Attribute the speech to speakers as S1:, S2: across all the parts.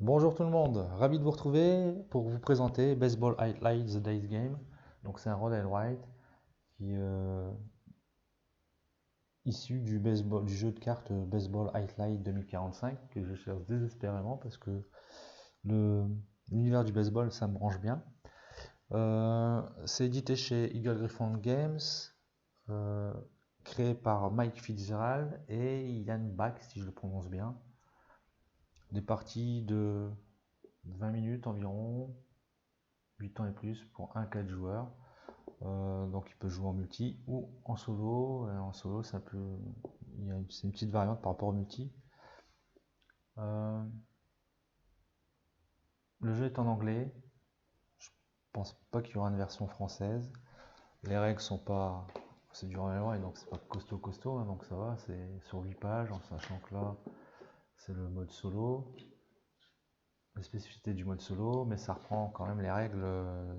S1: Bonjour tout le monde, ravi de vous retrouver pour vous présenter Baseball Highlight The Days Game. Donc c'est un Red and White qui est issu du baseball, du jeu de cartes Baseball Highlight 2045 que je cherche désespérément parce que le- l'univers du baseball ça me branche bien. C'est édité chez Eagle Gryphon Games, euh, créé par Mike Fitzgerald et Ian Back si je le prononce bien. Des parties de 20 minutes environ, 8 ans et plus pour un 4 joueurs. Donc il peut jouer en multi ou en solo. En solo, c'est une petite variante par rapport au multi. Euh, le jeu est en anglais. Je pense pas qu'il y aura une version française. Les règles sont pas, c'est du et donc c'est pas costaud, hein, donc ça va. C'est sur 8 pages, en sachant que là, c'est le mode solo. Les spécificités du mode solo, mais ça reprend quand même les règles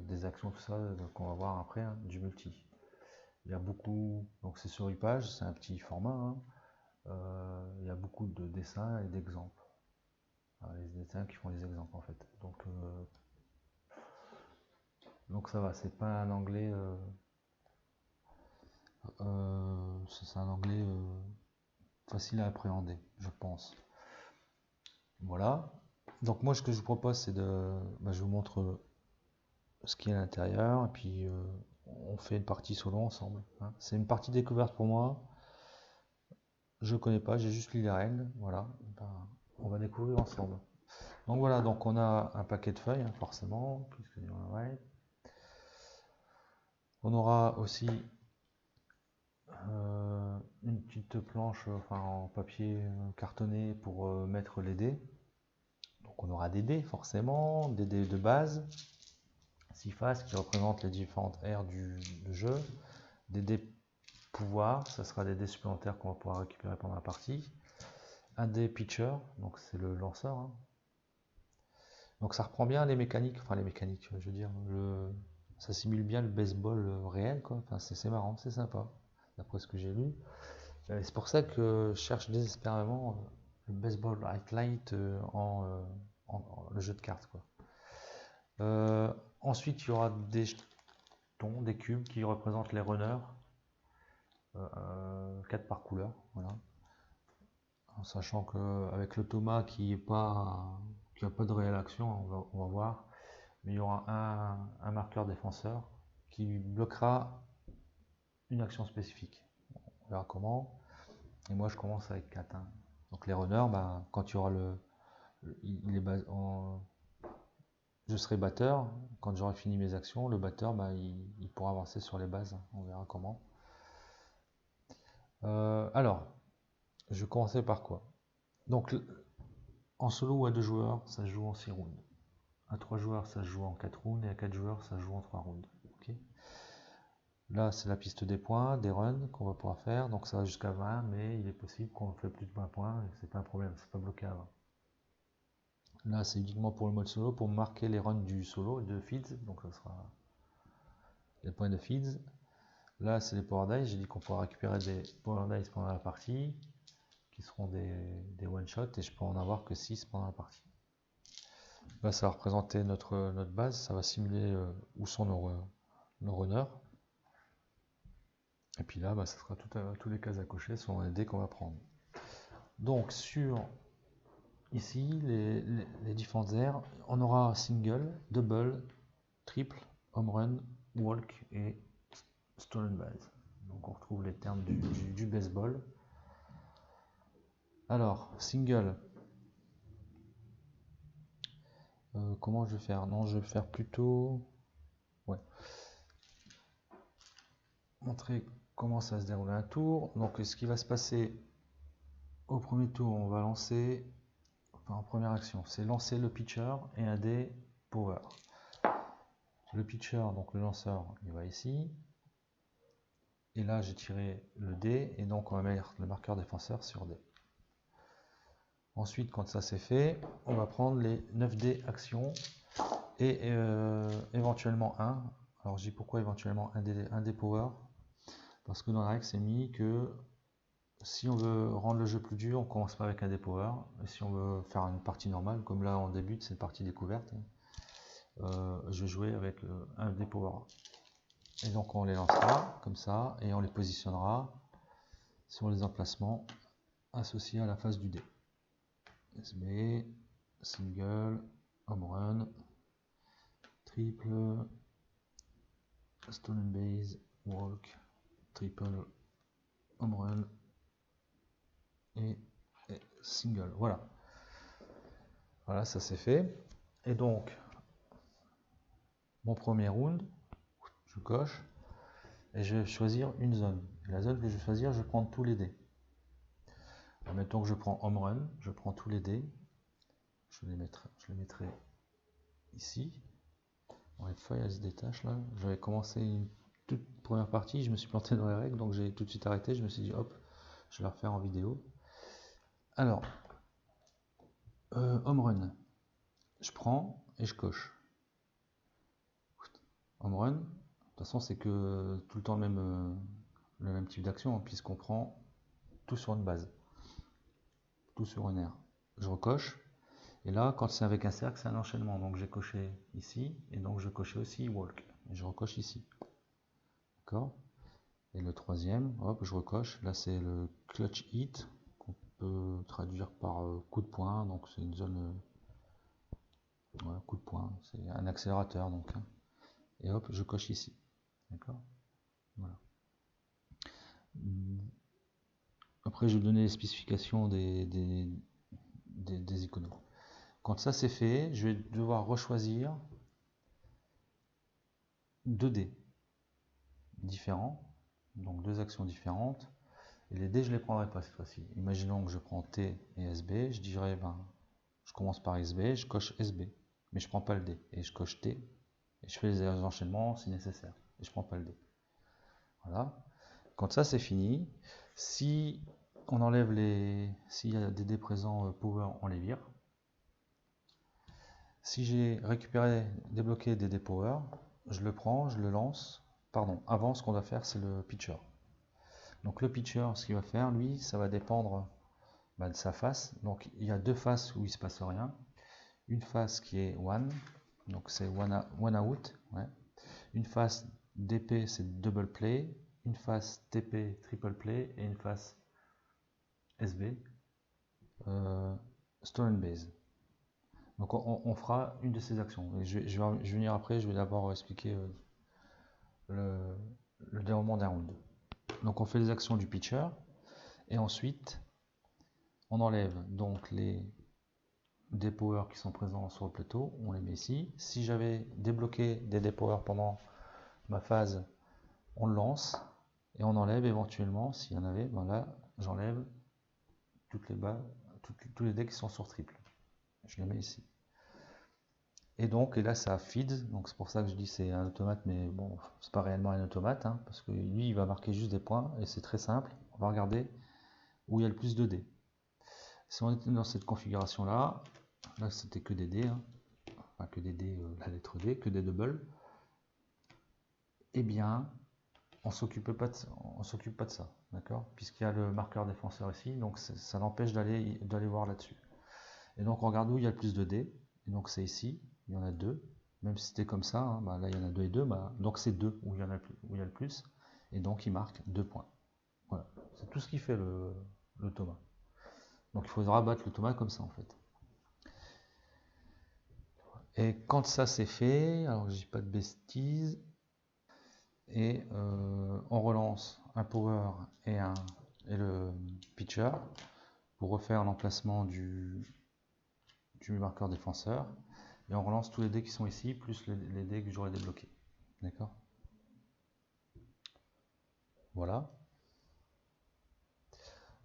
S1: des actions, tout ça, qu'on va voir après, hein, du multi. Il y a beaucoup, donc c'est sur 8 pages, c'est un petit format, hein. Il y a beaucoup de dessins et d'exemples. Les dessins qui font les exemples en fait. Donc ça va, c'est pas un anglais. C'est un anglais facile à appréhender, je pense. Voilà. Donc moi ce que je vous propose c'est je vous montre ce qu'il y a à l'intérieur et puis on fait une partie solo ensemble, hein. C'est une partie découverte pour moi. Je connais pas, j'ai juste lu les règles. Voilà. Ben, on va découvrir ensemble. Donc voilà, donc on a un paquet de feuilles, hein, forcément, puisque ouais. On aura aussi une petite planche en papier cartonné pour mettre les dés. Donc on aura des dés forcément, des dés de base, 6 faces qui représentent les différentes aires du jeu, des dés pouvoir, ça sera des dés supplémentaires qu'on va pouvoir récupérer pendant la partie, un dé pitcher, donc c'est le lanceur, hein. Donc ça reprend bien les mécaniques, je veux dire, ça simule bien le baseball réel, quoi. Enfin, c'est marrant, c'est sympa, d'après ce que j'ai lu. C'est pour ça que je cherche désespérément le baseball highlight le jeu de cartes, quoi. Ensuite, il y aura des jetons, des cubes qui représentent les runners, 4 par couleur, voilà. En sachant qu'avec l'automa qui n'a pas de réelle action, on va voir, mais il y aura un marqueur défenseur qui bloquera une action spécifique. On verra comment. Et moi, je commence avec 4, hein. Donc les runners, quand il y aura je serai batteur. Quand j'aurai fini mes actions, le batteur, il pourra avancer sur les bases. On verra comment. Alors, je vais commencer par quoi? Donc, en solo ou à 2 joueurs, ça se joue en 6 rounds. À 3 joueurs, ça se joue en 4 rounds. Et à 4 joueurs, ça se joue en 3 rounds. Okay. Là, c'est la piste des points, des runs qu'on va pouvoir faire. Donc, ça va jusqu'à 20, mais il est possible qu'on fait plus de 20 points. C'est pas un problème, c'est pas bloqué à 20. Là, c'est uniquement pour le mode solo, pour marquer les runs du solo, de feeds. Donc, ça sera les points de feeds. Là, c'est les power dice. J'ai dit qu'on pourra récupérer des power dice pendant la partie, qui seront des one-shot, et je peux en avoir que 6 pendant la partie. Là, ça va représenter notre base. Ça va simuler où sont nos runners. Et puis là, ça sera tous les cases à cocher selon les dés qu'on va prendre. Donc, ici, les différentes aires, on aura single, double, triple, home run, walk et stolen base. Donc on retrouve les termes du baseball. Alors, single. Comment je vais faire? Non, je vais faire plutôt... Ouais. Montrer comment ça se déroule un tour. Donc ce qui va se passer au premier tour, on va lancer... Enfin, en première action, c'est lancer le pitcher et un dé power. Le pitcher, donc le lanceur, il va ici. Et là, j'ai tiré le dé, et donc on va mettre le marqueur défenseur sur dé. Ensuite, quand ça c'est fait, on va prendre les 9 dés actions et éventuellement un. Alors, je dis pourquoi éventuellement un dé power? Parce que dans la règle, c'est mis que Si on veut rendre le jeu plus dur, on commence pas avec un dépower. Et si on veut faire une partie normale, comme là on débute, c'est une partie découverte, je vais jouer avec un dépower. Et donc on les lancera comme ça, et on les positionnera sur les emplacements associés à la face du dé. SB, single, home run, triple, stolen base, walk, triple, home run et single. Voilà. Voilà, ça c'est fait. Et donc, mon premier round, je coche et je vais choisir une zone. Et la zone que je vais choisir, je vais prendre tous les dés. Admettons que je prends home run, je prends tous les dés. Je les mettrai ici. Bon, les feuilles elles se détachent là. J'avais commencé une toute première partie, je me suis planté dans les règles, donc j'ai tout de suite arrêté. Je me suis dit hop, je vais la refaire en vidéo. Alors, home run, je prends et je coche. Home run, de toute façon c'est que tout le temps le même type d'action, hein, puisqu'on prend tout sur une base, tout sur une aire. Je recoche, et là quand c'est avec un cercle c'est un enchaînement, donc j'ai coché ici, et donc je cochais aussi walk, et je recoche ici. D'accord. Et le troisième, hop, je recoche, là c'est le clutch hit, qu'on peut traduire par coup de poing, donc c'est une zone, coup de poing, c'est un accélérateur donc, hein. Et hop, je coche ici. D'accord. Voilà. Après, je vais donner les spécifications des iconos. Quand ça c'est fait, je vais devoir rechoisir 2 dés différents, donc 2 actions différentes. Et les dés, je ne les prendrai pas cette fois-ci. Imaginons que je prends T et SB, je dirais, je commence par SB, je coche SB, mais je ne prends pas le dé. Et je coche T, et je fais les enchaînements si nécessaire, et je ne prends pas le dé. Voilà. Quand ça c'est fini, si on enlève s'il y a des dés présents power, on les vire. Si j'ai récupéré, débloqué des dés power, je le prends, je le lance. Pardon, avant ce qu'on doit faire c'est le pitcher. Donc le pitcher, ce qu'il va faire, lui, ça va dépendre de sa face. Donc il y a 2 faces où il ne se passe rien. Une face qui est one, donc c'est one out. Ouais. Une face DP, c'est double play. Une face TP, triple play. Et une face SB, stolen base. Donc on fera une de ces actions. Et je vais venir après, je vais d'abord expliquer le déroulement d'un round. Donc on fait les actions du pitcher. Et ensuite, on enlève donc les dépowers qui sont présents sur le plateau, on les met ici. Si j'avais débloqué des dépowers pendant ma phase, on le lance et on enlève éventuellement, s'il y en avait, là j'enlève tous les dés qui sont sur triple. Je les mets ici. Et donc, et là ça feed, donc c'est pour ça que je dis c'est un automate, mais bon, c'est pas réellement un automate, hein, parce que lui il va marquer juste des points et c'est très simple. On va regarder où il y a le plus de dés. Si on était dans cette configuration là c'était que des dés, hein. Enfin que des dés, la lettre D, que des doubles, eh bien on s'occupe pas de ça, d'accord, puisqu'il y a le marqueur défenseur ici, donc ça l'empêche d'aller voir là-dessus. Et donc on regarde où il y a le plus de dés, et donc c'est ici, il y en a 2, même si c'était comme ça, hein, là il y en a 2 et 2, donc c'est 2 où il y a le plus, et donc il marque 2 points. Voilà, c'est tout ce qui fait l'automa. Donc il faudra battre l'automa comme ça en fait. Et quand ça c'est fait, alors je dis pas de bêtises, et on relance un power et le pitcher pour refaire l'emplacement du marqueur défenseur, et on relance tous les dés qui sont ici plus les dés que j'aurais débloqués. D'accord. Voilà.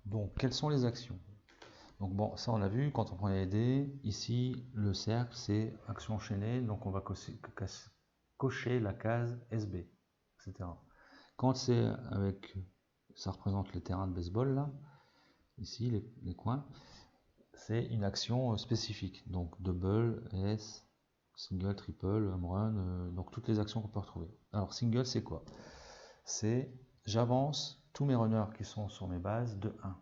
S1: Donc quelles sont les actions? Donc bon, ça on l'a vu quand on prend les dés. Ici le cercle c'est action enchaînée, donc on va cocher la case SB, etc. Quand c'est avec, ça représente les terrains de baseball là, ici les coins, c'est une action spécifique, donc double, S, single, triple, home run, donc toutes les actions qu'on peut retrouver. Alors single c'est quoi? C'est j'avance tous mes runners qui sont sur mes bases de 1.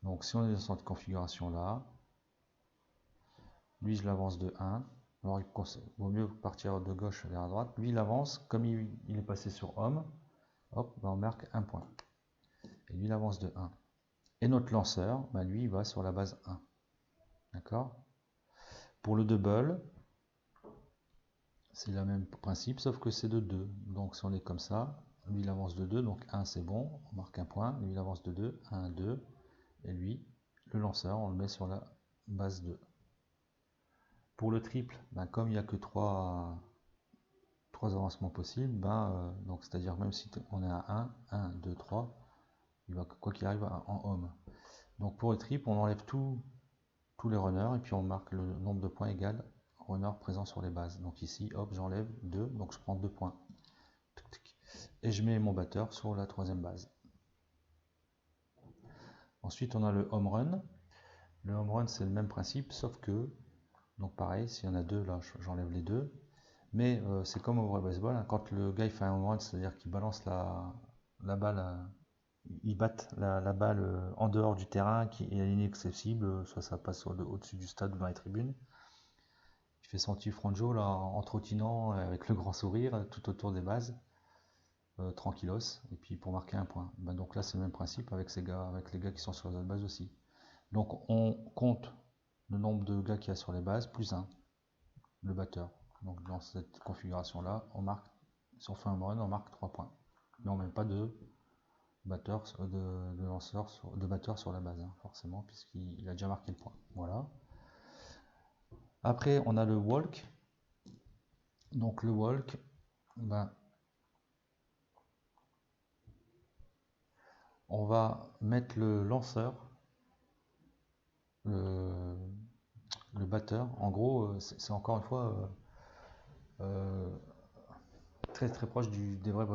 S1: Donc si on est dans cette configuration là, lui je l'avance de 1. Alors il vaut mieux partir de gauche vers droite. Lui il avance, comme il est passé sur homme, hop, ben on marque un point. Et lui il avance de 1. Et notre lanceur, ben lui il va sur la base 1. D'accord? Pour le double, c'est le même principe, sauf que c'est de 2. Donc si on est comme ça, lui il avance de 2, donc 1 c'est bon, on marque un point. Lui il avance de 2, 1, 2. Et lui, le lanceur, on le met sur la base 2. Pour le triple, ben, comme il n'y a que 3 avancements possibles, ben, donc c'est-à-dire même si on est à 1, 2, 3, il va quoi qu'il arrive en homme. Donc pour le triple, on enlève tous les runners et puis on marque le nombre de points égal runner présent sur les bases. Donc ici, hop, j'enlève 2, donc je prends 2 points. Et je mets mon batteur sur la troisième base. Ensuite, on a le home run. Le home run, c'est le même principe, sauf que, donc pareil, s'il y en a 2, là, j'enlève les 2. Mais c'est comme au vrai baseball, hein, quand le gars il fait un home run, c'est-à-dire qu'il balance la balle, il batte la balle en dehors du terrain qui est inaccessible, soit ça passe au-dessus du stade ou dans les tribunes. Il fait son petit franjo là en trottinant avec le grand sourire tout autour des bases, tranquillos, et puis pour marquer un point. Ben donc là c'est le même principe avec ces gars, avec les gars qui sont sur les autres bases aussi. Donc on compte le nombre de gars qu'il y a sur les bases plus 1, le batteur. Donc dans cette configuration là, on marque, si on fait un home run, on marque 3 points. Mais on ne met pas de batteur, de batteur sur la base, hein, forcément, puisqu'il a déjà marqué le point. Voilà. Après, on a le walk. Donc le walk, ben, on va mettre le lanceur, le batteur. En gros, c'est encore une fois très très proche des vraies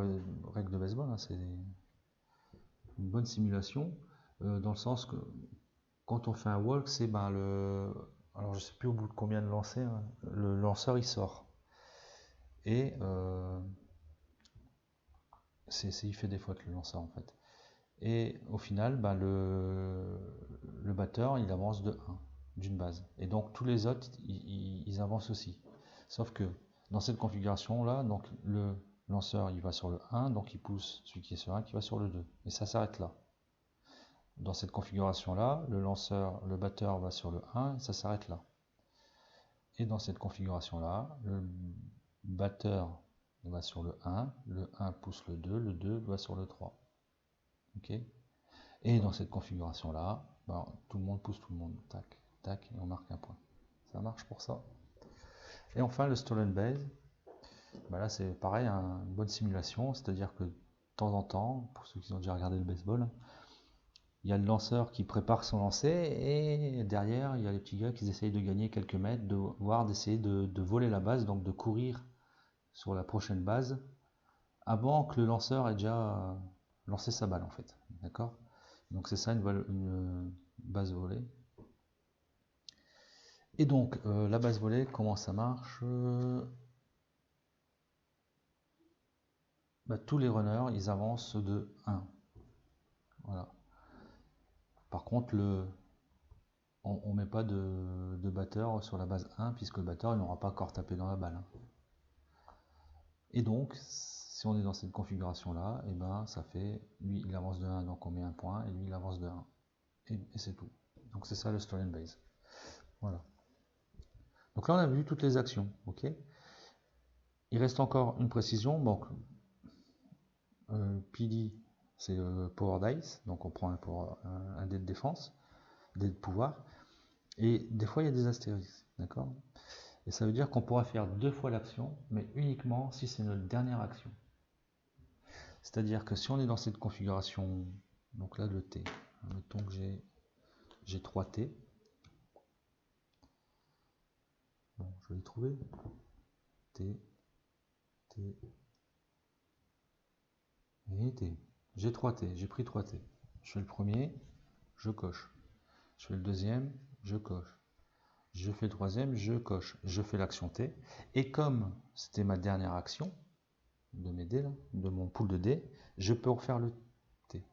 S1: règles de baseball. Hein. C'est une bonne simulation dans le sens que quand on fait un walk, c'est ben, alors je sais plus au bout de combien de lancers, hein, le lanceur il sort. Et il fait des fautes le lanceur en fait. Et au final, ben, le batteur il avance de 1 d'une base. Et donc tous les autres ils avancent aussi. Sauf que dans cette configuration là, donc le lanceur il va sur le 1, donc il pousse celui qui est sur 1 qui va sur le 2. Et ça s'arrête là. Dans cette configuration là, le batteur va sur le 1 et ça s'arrête là. Et dans cette configuration là, le batteur va sur le 1 pousse le 2 va sur le 3. Ok. Et dans cette configuration là, ben, tout le monde pousse tout le monde. Tac, tac, et on marque un point. Ça marche pour ça. Et enfin le stolen base, ben là c'est pareil, une bonne simulation, c'est-à-dire que de temps en temps, pour ceux qui ont déjà regardé le baseball, il y a le lanceur qui prépare son lancer et derrière il y a les petits gars qui essayent de gagner quelques mètres, voire d'essayer de voler la base, donc de courir sur la prochaine base avant que le lanceur ait déjà lancé sa balle en fait. D'accord? Donc c'est ça une base volée. Et donc la base volée, comment ça marche? Bah, tous les runners ils avancent de 1. Voilà. Par contre on ne met pas de batteur sur la base 1 puisque le batteur il n'aura pas encore tapé dans la balle. Hein. Et donc si on est dans cette configuration là, et ben ça fait lui il avance de 1 donc on met un point et lui il avance de 1. Et c'est tout. Donc c'est ça le stolen base. Voilà. Donc là on a vu toutes les actions. Ok. Il reste encore une précision. Donc PD c'est power dice, donc on prend un dé de défense, dé de pouvoir, et des fois il y a des astérisques, d'accord? Et ça veut dire qu'on pourra faire 2 fois l'action, mais uniquement si c'est notre dernière action. C'est-à-dire que si on est dans cette configuration, donc là le T, mettons que j'ai 3 T. Bon, je vais les trouver. T, T, et T. J'ai 3 T, j'ai pris 3 T. Je fais le premier, je coche. Je fais le deuxième, je coche. Je fais le troisième, je coche. Je fais l'action T. Et comme c'était ma dernière action, de mes dés, là, de mon pool de dés, je peux refaire le T.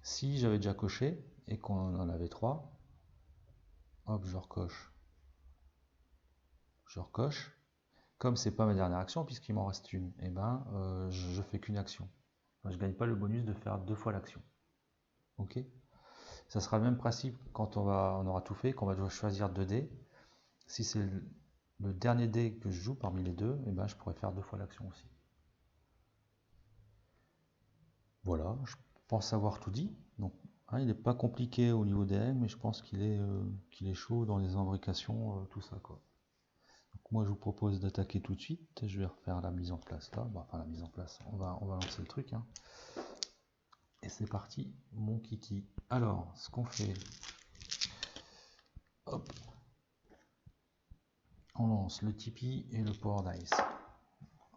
S1: Si j'avais déjà coché et qu'on en avait 3, hop, je recoche. Je recoche. Comme c'est pas ma dernière action, puisqu'il m'en reste une, et ben je fais qu'une action. Je gagne pas le bonus de faire 2 fois l'action. Ok. Ça sera le même principe quand on aura tout fait, qu'on va devoir choisir 2 dés. Si c'est le dernier dé que je joue parmi les deux, et ben je pourrais faire 2 fois l'action aussi. Voilà, je pense avoir tout dit. Donc, hein, il n'est pas compliqué au niveau des règles, mais je pense qu'il est chaud dans les imbrications, tout ça, quoi. Donc, moi, je vous propose d'attaquer tout de suite. Je vais refaire la mise en place là. Bon, enfin, la mise en place, on va lancer le truc. Hein. Et c'est parti, mon kiki. Alors, ce qu'on fait, hop, on lance le Tipeee et le Power Dice.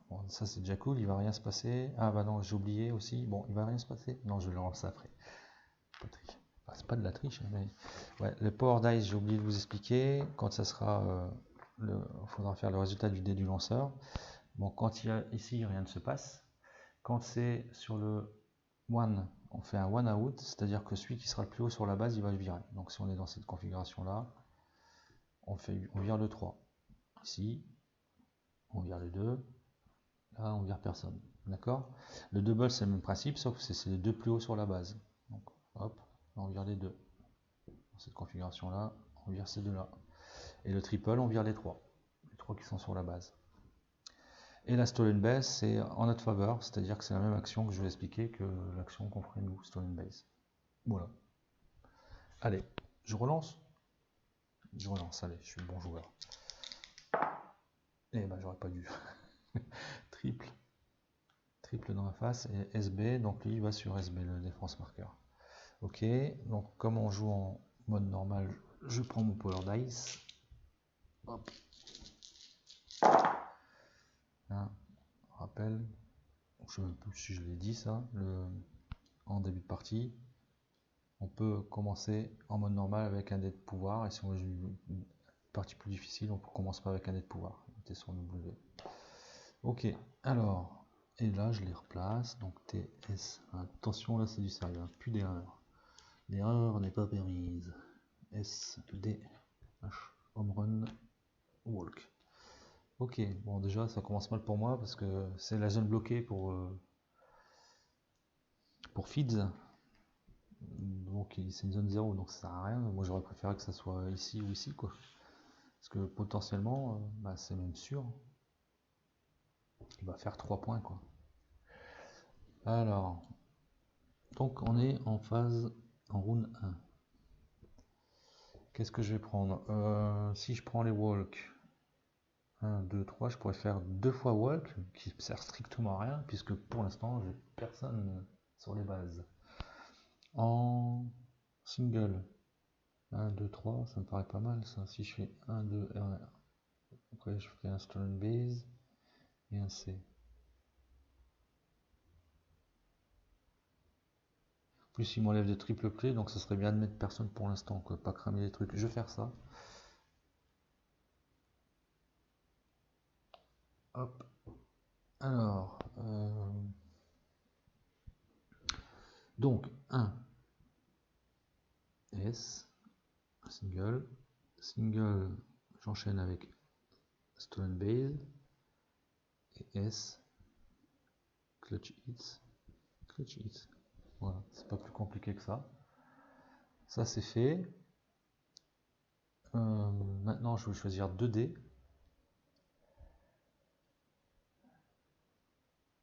S1: Bon, ça c'est déjà cool, il va rien se passer. Ah bah non, j'ai oublié aussi. Bon, il va rien se passer. Non, je vais le lancer après. Pas triche. Enfin, c'est pas de la triche, hein, mais ouais, le Power Dice, j'ai oublié de vous expliquer. Quand ça sera, il faudra faire le résultat du dé du lanceur. Bon, quand il y a ici, rien ne se passe. Quand c'est sur le one, on fait un one out, c'est-à-dire que celui qui sera le plus haut sur la base, il va le virer. Donc si on est dans cette configuration-là, on vire le 3. Ici, on vire le 2. Là, on vire personne. D'accord? Le double, c'est le même principe, sauf que c'est les deux plus hauts sur la base. Donc, hop, on vire les deux. Dans cette configuration-là, on vire ces deux-là. Et le triple, on vire les trois. Les trois qui sont sur la base. Et la stolen base, c'est en notre faveur, c'est-à-dire que c'est la même action que je vais expliquer que l'action qu'on ferait nous, stolen base. Voilà. Allez, je relance. Je relance, allez, je suis le bon joueur. Eh ben, j'aurais pas dû. Triple. Triple dans la face et SB, donc lui il va sur SB, le défense marqueur. Ok, donc comme on joue en mode normal, je prends mon Power Dice. Hop. Là, rappel, je ne sais plus si je l'ai dit ça, en début de partie, on peut commencer en mode normal avec un dé de pouvoir, et si on joue une partie plus difficile, on commence pas avec un dé de pouvoir. Mettez sur le W. Ok, alors, et là je les replace, donc TS, attention là c'est du sérieux, plus d'erreur. L'erreur n'est pas permise. S, D, H, home run, walk. Ok, bon déjà ça commence mal pour moi parce que c'est la zone bloquée pour feeds. Donc c'est une zone 0, donc ça sert à rien. Moi j'aurais préféré que ça soit ici ou ici, quoi. Parce que potentiellement, bah, c'est même sûr. Il va faire 3 points, quoi. Alors, donc on est en phase en round 1. Qu'est-ce que je vais prendre? Si je prends les walks, 1, 2, 3, je pourrais faire 2 fois walk, qui ne sert strictement à rien, puisque pour l'instant, j'ai personne sur les bases. En single, 1, 2, 3, ça me paraît pas mal ça. Si je fais 1, 2, 1, après je fais un stolen base et un C. En plus, il m'enlève des triple clés, donc ça serait bien de mettre personne pour l'instant, quoi, pas cramer les trucs. Je vais faire ça. Hop. Alors, donc 1 S, single, single, j'enchaîne avec stolen base et S, clutch hits, clutch hits. Voilà, c'est pas plus compliqué que ça. Ça c'est fait. Maintenant je vais choisir 2 dés.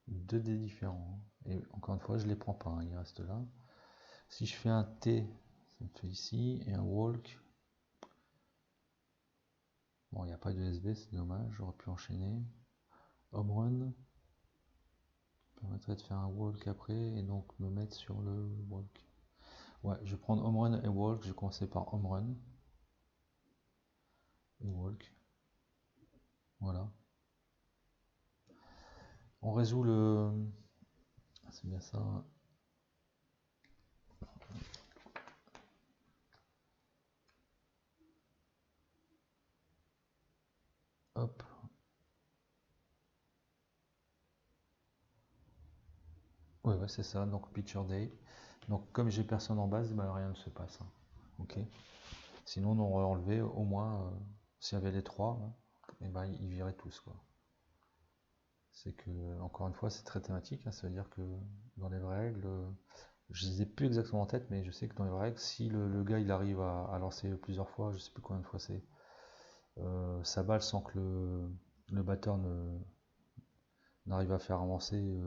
S1: 2 dés différents. Et encore une fois, je les prends pas, hein, ils restent là. Si je fais un T, ça me fait ici, et un walk. Bon, il n'y a pas de SB, c'est dommage, j'aurais pu enchaîner. Home run permettrait de faire un walk après et donc me mettre sur le walk. Ouais, je vais prendre home run et walk. Je vais commencer par home run et walk. Voilà. On résout le. C'est bien ça. Hop. Ouais, ouais, c'est ça, donc pitcher day. Donc comme j'ai personne en base, ben, rien ne se passe, hein. Ok. Sinon on aurait enlevé au moins, s'il y avait les trois, hein, et ben, ils viraient tous, quoi. C'est que, encore une fois, c'est très thématique, hein, ça veut dire que dans les vraies règles, je les ai plus exactement en tête, mais je sais que dans les vraies règles, si le gars il arrive à lancer plusieurs fois, je sais plus combien de fois c'est, sa balle sans que le batteur n'arrive à faire avancer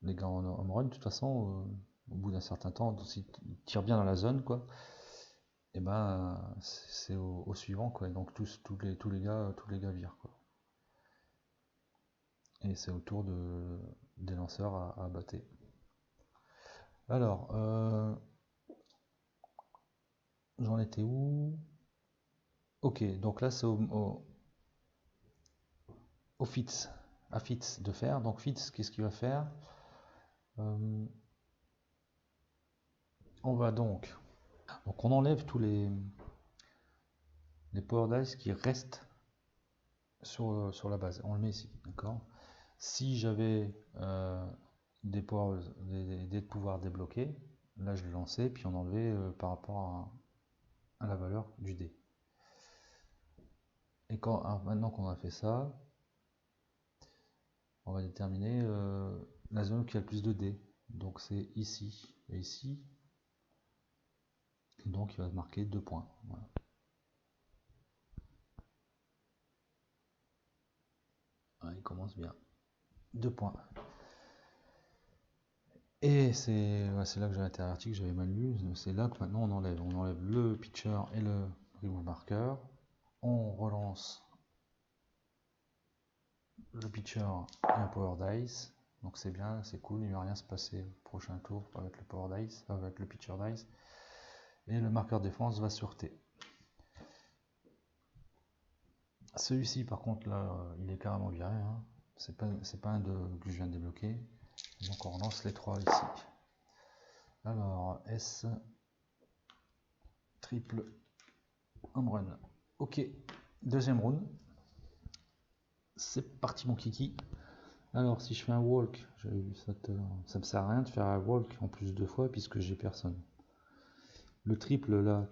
S1: les gars en home run, de toute façon, au bout d'un certain temps, s'il tire bien dans la zone, quoi, et ben c'est au suivant, quoi. Et donc tous les gars virent, quoi. Et c'est au tour des lanceurs à battre. Alors, j'en étais où? Ok, donc là c'est au Fitz, à Fitz de faire. Donc Fitz, qu'est-ce qu'il va faire? Euh, on va donc on enlève tous les power dice qui restent sur la base. On le met ici, d'accord? Si j'avais des dés de pouvoir débloqués, là je le lançais, puis on enlevait par rapport à la valeur du dé. Et maintenant qu'on a fait ça, on va déterminer la zone qui a le plus de dés. Donc c'est ici et ici. Et donc il va marquer 2 points. Voilà. Ouais, il commence bien. 2 points. Et c'est là que j'ai arrêté l'article, j'avais mal lu. C'est là que maintenant on enlève le pitcher et le remove marker. On relance le pitcher et un power dice. Donc c'est bien, c'est cool, il ne va rien se passer au prochain tour avec le power dice, avec le pitcher dice. Et le marqueur défense va sur T. Celui-ci par contre là, il est carrément viré, hein. C'est pas un que je viens de débloquer. Donc on relance les trois ici. Alors S triple home run. Ok, deuxième round. C'est parti mon kiki. Alors si je fais un walk, j'avais vu ça tout à l'heure, ça me sert à rien de faire un walk en plus 2 fois puisque j'ai personne. Le triple là,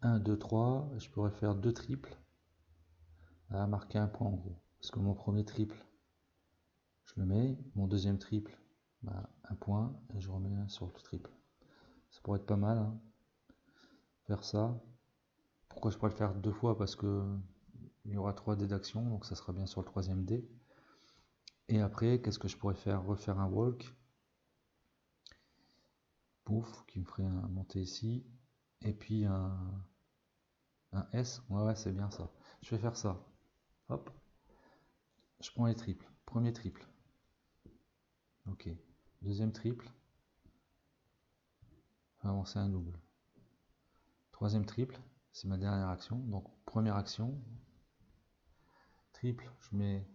S1: 1, 2, 3, je pourrais faire 2 triples à marquer un point en gros. Parce que mon premier triple, je le mets, mon deuxième triple, bah, un point, et je remets un sur le triple. Ça pourrait être pas mal, hein, faire ça. Pourquoi je pourrais le faire 2 fois? Parce que il y aura 3 dés d'action, donc ça sera bien sur le troisième dé. Et après, qu'est-ce que je pourrais faire? Refaire un walk. Pouf, qui me ferait un monter ici. Et puis un S. Ouais, c'est bien ça. Je vais faire ça. Hop. Je prends les triples. Premier triple. Ok. Deuxième triple. Je vais avancer un double. Troisième triple. C'est ma dernière action. Donc première action. Triple. Je mets.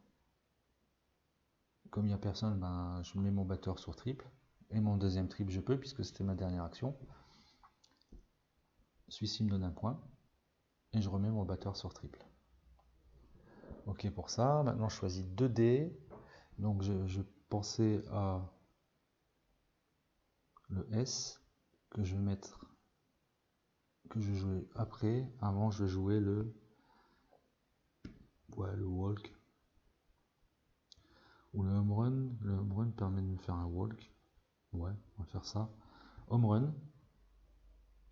S1: Comme il n'y a personne, ben, je mets mon batteur sur triple. Et mon deuxième triple, je peux, puisque c'était ma dernière action. Celui-ci me donne un point. Et je remets mon batteur sur triple. Ok pour ça. Maintenant, je choisis 2 dés. Donc, je pensais à le S que je vais mettre, que je vais jouer après. Avant, je vais jouer le walk ou le home run. Le home run permet de me faire un walk. Ouais, on va faire ça. Home run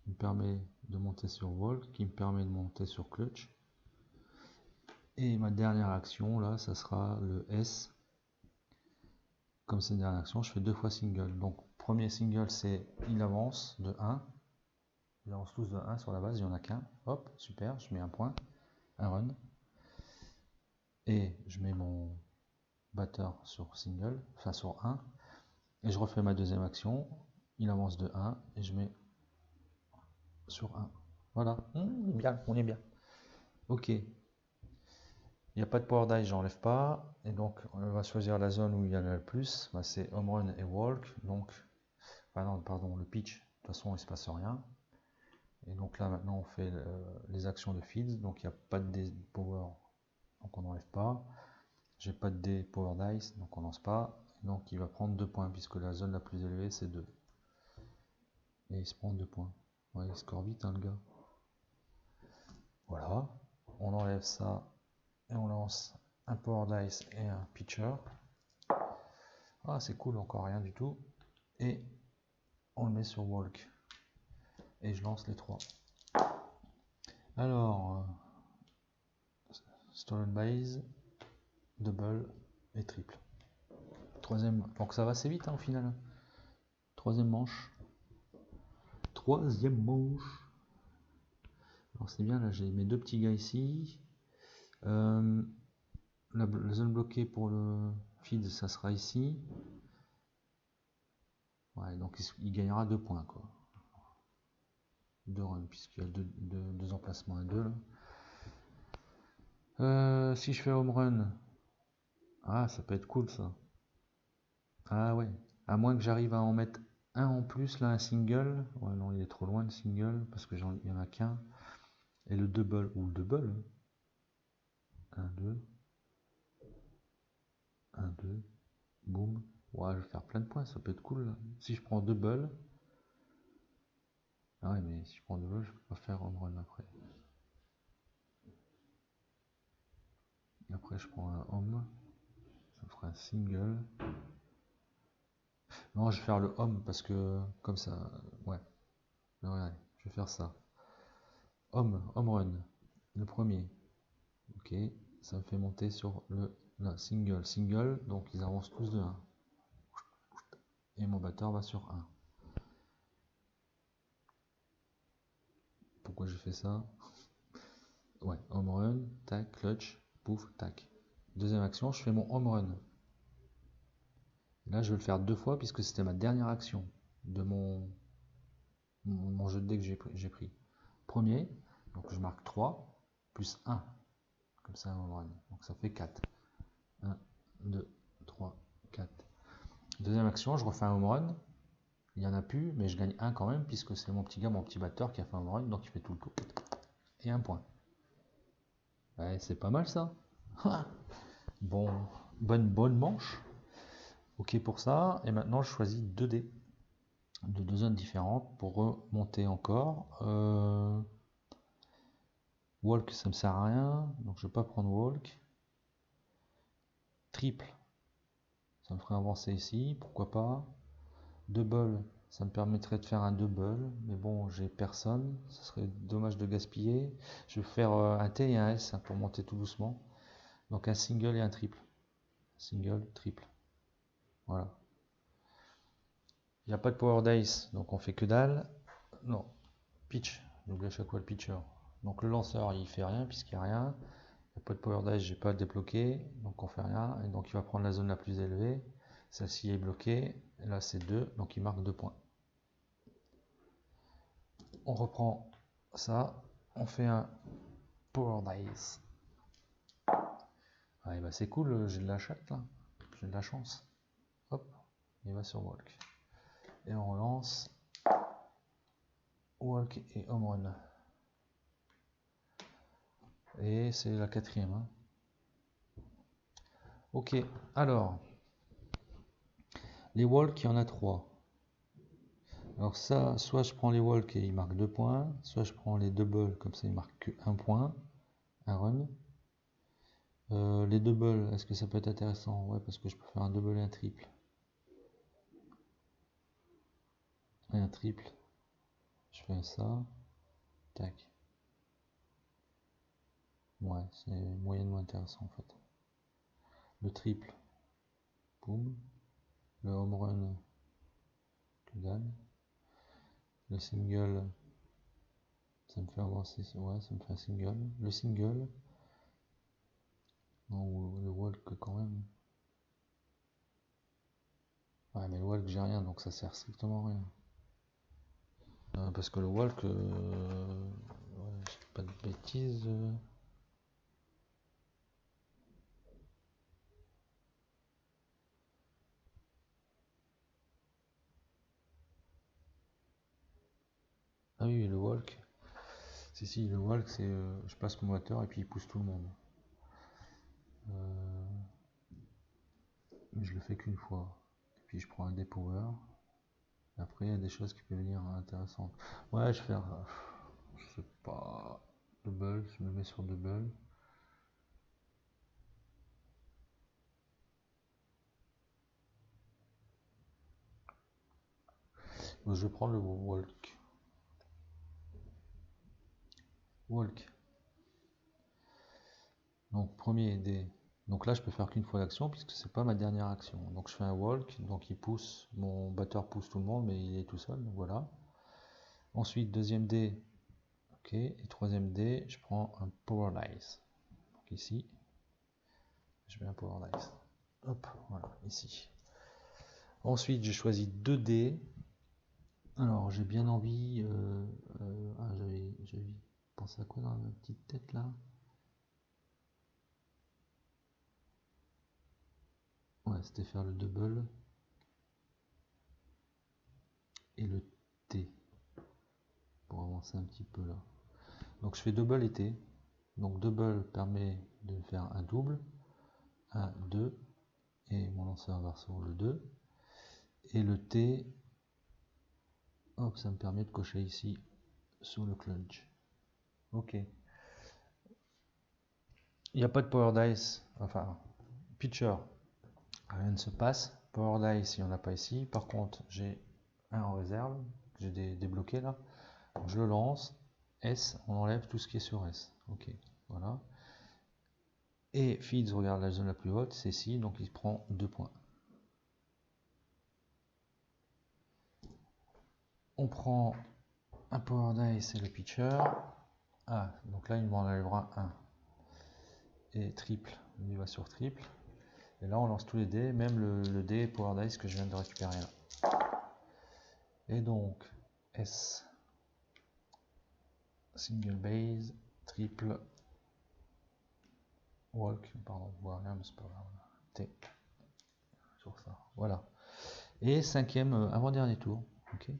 S1: qui me permet de monter sur walk, qui me permet de monter sur clutch. Et ma dernière action là, ça sera le S. Comme c'est une dernière action, je fais 2 fois single. Donc premier single, c'est il avance de 1. Il avance tous de 1 sur la base, il n'y en a qu'un. Hop, super, je mets un point, un run. Et je mets mon batteur sur single, enfin sur 1. Et je refais ma deuxième action. Il avance de 1 et je mets sur 1. Voilà, on est bien, on est bien. Ok. Il n'y a pas de power die, j'enlève pas. Et donc, on va choisir la zone où il y en a le plus. Bah, c'est home run et walk. Donc, non, pardon, le pitch. De toute façon, il ne se passe rien. Et donc là, maintenant, on fait les actions de feed. Donc, il n'y a pas de power. Donc, on n'enlève pas. J'ai pas de dé power dice, donc on lance pas. Donc il va prendre 2 points, puisque la zone la plus élevée c'est 2. Et il se prend 2 points. Ouais, il score vite, hein, le gars. Voilà. On enlève ça et on lance un power dice et un pitcher. Ah, c'est cool, encore rien du tout. Et on le met sur walk. Et je lance les 3. Alors, stolen base, double et triple. Troisième, donc ça va assez vite, hein, au final. Troisième manche. Troisième manche. Alors c'est bien, là j'ai mes 2 petits gars ici. La zone bloquée pour le feed, ça sera ici. Ouais, donc il gagnera 2 points, quoi. 2 runs, puisqu'il y a 2 emplacements à 2 là. Si je fais home run, ah, ça peut être cool ça. Ah ouais, à moins que j'arrive à en mettre un en plus, là, un single. Ouais, non, il est trop loin le single, parce qu'il y en a qu'un. Et le double, ou le double. 1, 2, 1, 2, boum. Ouais, je vais faire plein de points, ça peut être cool, là. Si je prends double. Ah ouais, mais si je prends double, je peux pas faire home run après. Après, je prends un home. Ça fera un single. Non, je vais faire le home parce que comme ça, ouais. Non, ouais, je vais faire ça. Home run. Le premier. Ok, ça me fait monter sur le là, single. Donc ils avancent tous de 1. Et mon batteur va sur 1. Pourquoi j'ai fait ça? Ouais, home run, tac, clutch, pouf, tac. Deuxième action, je fais mon home run. Là, je vais le faire 2 fois puisque c'était ma dernière action de mon jeu de dés que j'ai pris. Premier, donc je marque 3 plus 1. Comme ça, un home run. Donc ça fait 4. 1, 2, 3, 4. Deuxième action, je refais un home run. Il n'y en a plus, mais je gagne 1 quand même, puisque c'est mon petit gars, mon petit batteur qui a fait un home run, donc il fait tout le tour. Et 1 point. Ouais, c'est pas mal ça. Bon, bonne manche. Ok pour ça. Et maintenant, je choisis 2 dés de 2 zones différentes pour remonter encore. Walk, ça me sert à rien, donc je vais pas prendre walk. Triple, ça me ferait avancer ici, pourquoi pas. Double, ça me permettrait de faire un double, mais bon, j'ai personne, ce serait dommage de gaspiller. Je vais faire un T et un S pour monter tout doucement. Donc un single et un triple. Single, triple. Voilà. Il n'y a pas de power dice, donc on fait que dalle. Non, pitch, j'oublie à chaque fois le pitcher. Donc le lanceur, il fait rien puisqu'il n'y a rien. Il n'y a pas de power dice, j'ai pas à le débloquer, donc on fait rien. Et donc il va prendre la zone la plus élevée. Celle-ci est bloquée. Et là c'est 2, donc il marque 2 points. On reprend ça, on fait un power dice. Ah, bah c'est cool, j'ai de la chatte là, j'ai de la chance. Hop, il va sur walk. Et on relance walk et home run. Et c'est la 4e. Hein. Ok, alors, les walks, il y en a 3. Alors ça, soit je prends les walks et il marque 2 points, soit je prends les doubles, comme ça il marque que 1 point, un run. Les doubles, est-ce que ça peut être intéressant? Ouais, parce que je peux faire un double et un triple. Et un triple. Je fais ça. Tac. Ouais, c'est moyennement intéressant en fait. Le triple. Boum. Le home run. Que dalle. Le single. Ça me fait avancer. Ouais, ça me fait un single. Le single. Non, le walk quand même. Ouais, mais le walk, j'ai rien, donc ça sert strictement à rien. Parce que le walk, ouais, je dis pas de bêtises. Ah oui, le walk. Si, le walk, c'est je passe mon moteur et puis il pousse tout le monde. mais je le fais qu'une fois. Et puis je prends un depower. Après, il y a des choses qui peuvent venir intéressantes. Ouais, je vais faire, je sais pas, double, je me mets sur double. Donc, je vais prendre le walk. Walk. Donc premier dé. Donc là, je peux faire qu'une fois l'action puisque c'est pas ma dernière action. Donc je fais un walk, donc il pousse, mon batteur pousse tout le monde, mais il est tout seul, donc voilà. Ensuite, deuxième dé, ok, et troisième dé, je prends un power dice. Donc ici, je mets un power dice. Hop, voilà, ici. Ensuite, j'ai choisi 2 dés. Alors, j'ai bien envie. J'avais pensé à quoi dans ma petite tête là? Ouais, c'était faire le double et le T pour avancer un petit peu là. Donc, je fais double et T. Donc, double permet de faire un double, 1, 2, et mon lanceur va sur le 2. Et le T, hop, ça me permet de cocher ici sur le clutch. Ok. Il n'y a pas de power dice, enfin, pitcher. Rien ne se passe. Power dice, il n'y en a pas ici. Par contre, j'ai un en réserve, que j'ai débloqué là. Donc, je le lance. S, on enlève tout ce qui est sur S. Ok, voilà. Et Feeds regarde la zone la plus haute, c'est ici, donc il prend 2 points. On prend un power dice et le pitcher. Ah, donc là il m'en enlèvera un. Et triple, il va sur triple. Et là on lance tous les dés, même le dé power dice que je viens de récupérer là. Et donc S, single base, triple, walk, pardon, voir rien, mais c'est pas grave. T, sur ça, voilà. Et cinquième, avant-dernier tour, ok.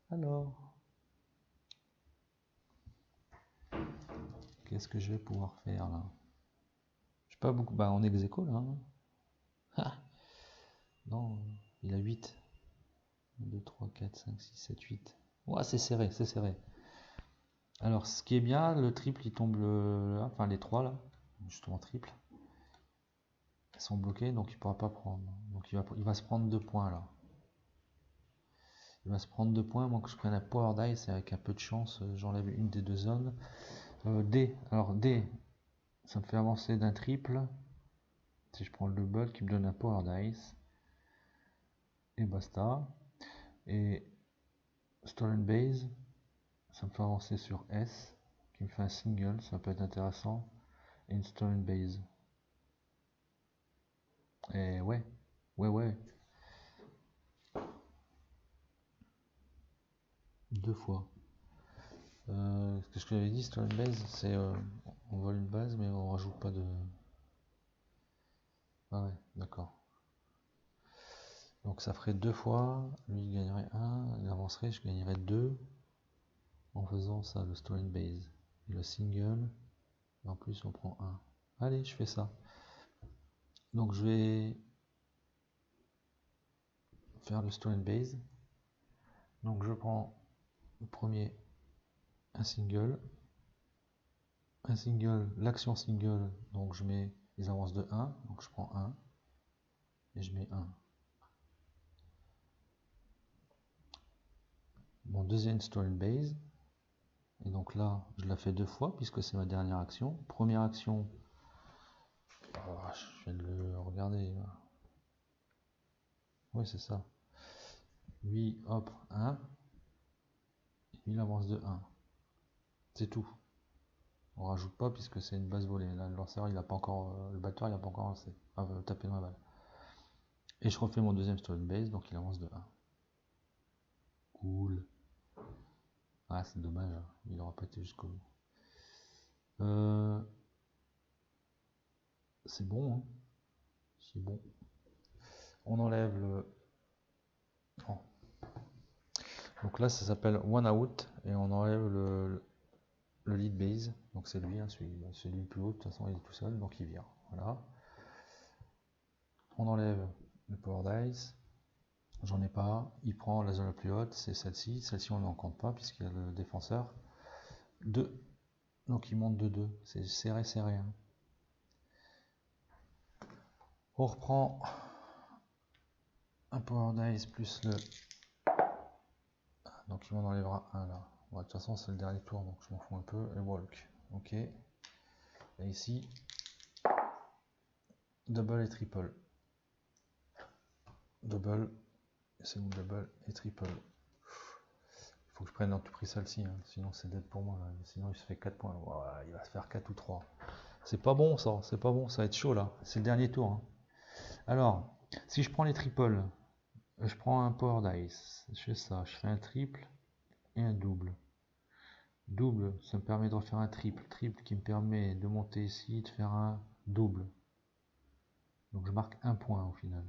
S1: Alors, qu'est-ce que je vais pouvoir faire là? Je sais pas beaucoup, bah on est ex-aequo là. Hein. Ah non, il a 8. 1, 2, 3, 4, 5, 6, 7, 8. Ouais, c'est serré, c'est serré. Alors, ce qui est bien, le triple, il tombe là, enfin les 3 là, justement triple. Ils sont bloqués, donc il ne pourra pas prendre. Donc il va se prendre 2 points là. Il va se prendre 2 points, moi que je prenne un power dice, et avec un peu de chance, j'enlève une des 2 zones. D, alors D, ça me fait avancer d'un triple. Si je prends le double qui me donne un power dice. Et basta. Et stolen base, ça me fait avancer sur S, qui me fait un single, ça peut être intéressant. Et une stolen base. Et ouais. 2 fois. Ce que j'avais dit, stolen base, c'est on vole une base, mais on rajoute pas de. Ah ouais, d'accord. Donc ça ferait 2 fois, lui il gagnerait 1, il avancerait, je gagnerais 2 en faisant ça, le stolen base. Et le single, et en plus on prend 1. Allez, je fais ça. Donc je vais faire le stolen base. Donc je prends le premier, un single, l'action single, donc je mets, ils avancent de 1, donc je prends 1, et je mets 1. Mon deuxième stolen base, et donc là, je la fais 2 fois, puisque c'est ma dernière action. Première action, oh, je viens de le regarder, là. Oui, c'est ça. Lui, hop, 1, et il avance de 1. C'est tout. On rajoute pas, puisque c'est une base volée. Là, le lanceur, il a pas encore, le batteur, il a pas encore lancé, tapé dans la balle. Et je refais mon deuxième stolen base, donc il avance de 1. Cool. Ah, c'est dommage, hein. Il n'aura pas été jusqu'au bout. C'est bon, hein. C'est bon. On enlève le. Oh. Donc là, ça s'appelle one out et on enlève le lead base. Donc c'est lui, hein, celui le plus haut. De toute façon, il est tout seul, donc il vire. Voilà. On enlève le power dice. J'en ai pas. Il prend la zone la plus haute, c'est celle-ci. Celle-ci, on n'en compte pas puisqu'il y a le défenseur. 2. Donc il monte de 2. C'est serré, serré. Hein. On reprend un power dice plus le. Donc il m'en enlèvera un là. Bon, de toute façon, c'est le dernier tour, donc je m'en fous un peu. Et walk. Ok. Et ici, double et triple. Double. C'est où double et triple. Il faut que je prenne en tout prix celle-ci, hein. Sinon c'est dead pour moi. Là. Sinon il se fait 4 points. Voilà, il va se faire 4 ou 3. C'est pas bon ça, c'est pas bon, ça va être chaud là. C'est le dernier tour. Hein. Alors, si je prends les triples, je prends un power dice. Je fais ça, je fais un triple et un double. Double, ça me permet de refaire un triple. Triple qui me permet de monter ici, de faire un double. Donc je marque un point au final.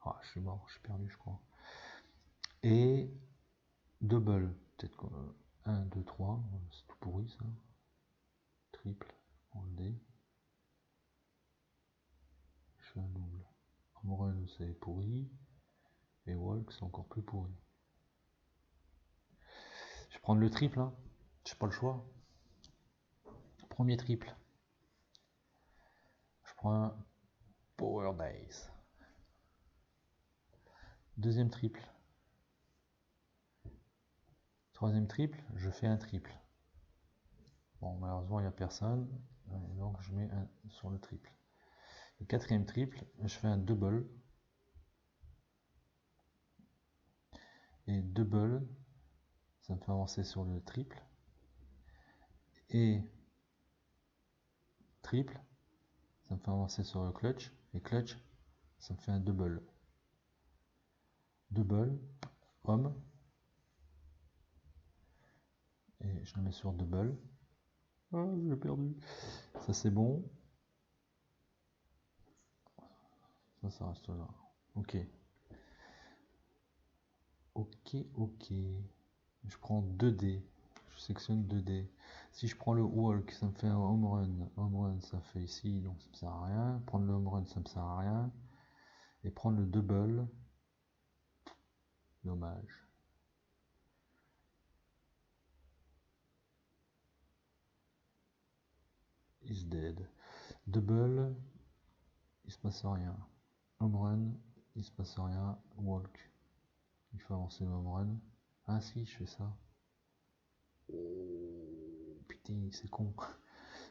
S1: Ah, je suis mort, je suis perdu, je crois. Et double, peut-être 1, 2, 3, c'est tout pourri ça. Triple, on le dé. Je fais un double. Home run, c'est pourri. Et walk, c'est encore plus pourri. Je vais prendre le triple, hein. J'ai pas le choix. Premier triple. Je prends un power dice. Deuxième triple. Troisième triple, je fais un triple. Bon, malheureusement, il n'y a personne. Donc, je mets un sur le triple. Le quatrième triple, je fais un double. Et double, ça me fait avancer sur le triple. Et triple, ça me fait avancer sur le clutch. Et clutch, ça me fait un double. Double, homme. Et je le mets sur double. Ah, j'ai perdu. Ça, c'est bon. Ça reste là. Ok. Ok, ok. Je prends 2 dés. Je sélectionne 2 dés. Si je prends le walk, ça me fait un home run. Home run, ça fait ici, donc ça me sert à rien. Prendre le home run, ça me sert à rien. Et prendre le double, dommage. Is dead. Double, il se passe rien. Home run, il se passe rien. Walk, il faut avancer le home run. Ah si, je fais ça. Oh, putain, c'est con.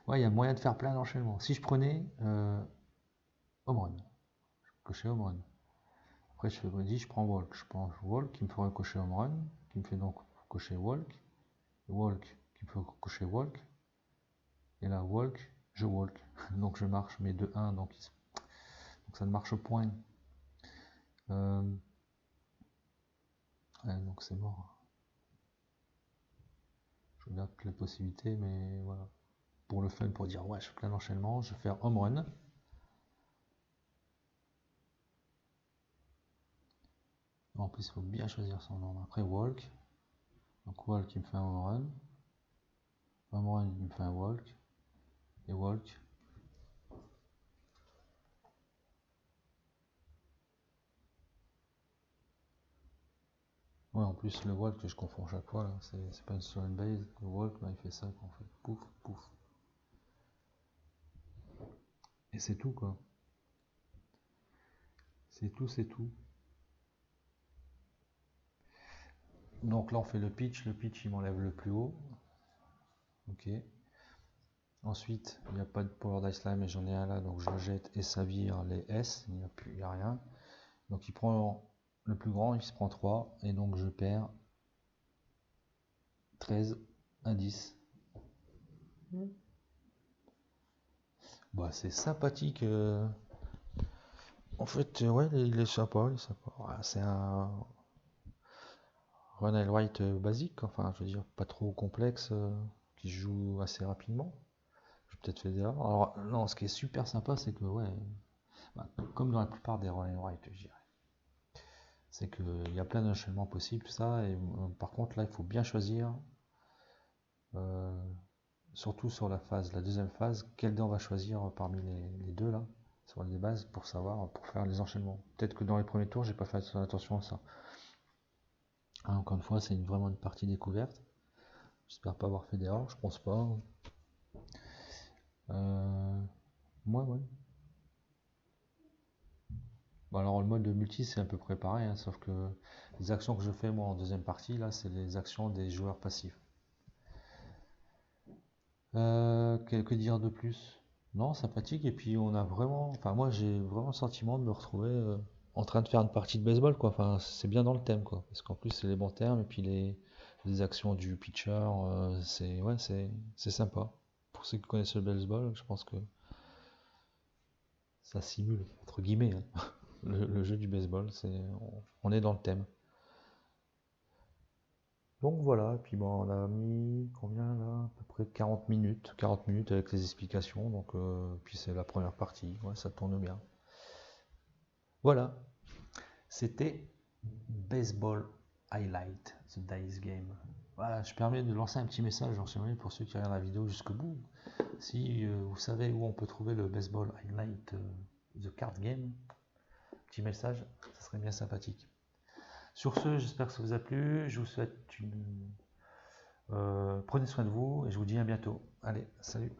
S1: Ouais, il y a moyen de faire plein d'enchaînements. Si je prenais home run, cocher home run. Après, me dis, je prends walk. Je prends walk qui me fera cocher home run, qui me fait donc cocher walk. Walk qui me fait cocher walk. Et là, walk, je walk. Donc je marche mes 2-1, donc ça ne marche point. Ouais, donc c'est mort. Je regarde toutes les possibilités, mais voilà. Pour le fun, pour dire ouais, je fais plein d'enchaînements, je vais faire home run. En plus, il faut bien choisir son ordre. Après, walk. Donc walk, il me fait un home run. Home run, il me fait un walk. Et walk. Ouais, en plus, le walk, je confonds chaque fois, là. C'est pas une stolen base. Le walk, bah, il fait ça, en fait. Pouf, pouf. Et c'est tout, quoi. C'est tout, c'est tout. Donc là, on fait le pitch. Le pitch, il m'enlève le plus haut. Ok. Ensuite, il n'y a pas de power dice là, mais j'en ai un là, donc je le jette et ça vire les S. Il n'y a rien. Donc il prend le plus grand, il se prend 3. Et donc je perds 13 à 10. Bah, c'est sympathique. En fait, ouais, il est sympa. Il est sympa. Ouais, c'est un Run and Write basique, enfin, je veux dire, pas trop complexe, qui se joue assez rapidement. Je vais peut-être faire des erreurs. Alors, non, ce qui est super sympa, c'est que, ouais, bah, comme dans la plupart des Run and Write, je dirais, c'est qu'il y a plein d'enchaînements possibles, tout ça, et par contre, là, il faut bien choisir. Euh, surtout sur la deuxième phase, quel dé on va choisir parmi les deux là, sur les bases, pour savoir, pour faire les enchaînements. Peut-être que dans les premiers tours, j'ai pas fait attention à ça. Hein, encore une fois, c'est vraiment une partie découverte. J'espère pas avoir fait d'erreur, je pense pas. Moi, ouais. Bon, alors le mode de multi c'est un peu préparé, hein, sauf que les actions que je fais moi en deuxième partie, là, c'est les actions des joueurs passifs. Que dire de plus? Non, sympathique, et puis on a vraiment, enfin moi j'ai vraiment le sentiment de me retrouver en train de faire une partie de baseball, quoi. Enfin, c'est bien dans le thème, quoi, parce qu'en plus c'est les bons termes, et puis les actions du pitcher, c'est ouais, c'est sympa. Pour ceux qui connaissent le baseball, je pense que ça simule, entre guillemets, hein, le jeu du baseball, on est dans le thème. Donc voilà, et puis bon, on a mis combien là? À peu près 40 minutes avec les explications, donc puis c'est la première partie, ouais, ça tourne bien. Voilà, c'était Baseball Highlight, The Dice Game. Voilà, je permets de lancer un petit message, j'en suis pour ceux qui regardent la vidéo jusqu'au bout. Si vous savez où on peut trouver le Baseball Highlight, The Card Game, petit message, ça serait bien sympathique. Sur ce, j'espère que ça vous a plu, je vous souhaite une... prenez soin de vous et je vous dis à bientôt. Allez, salut.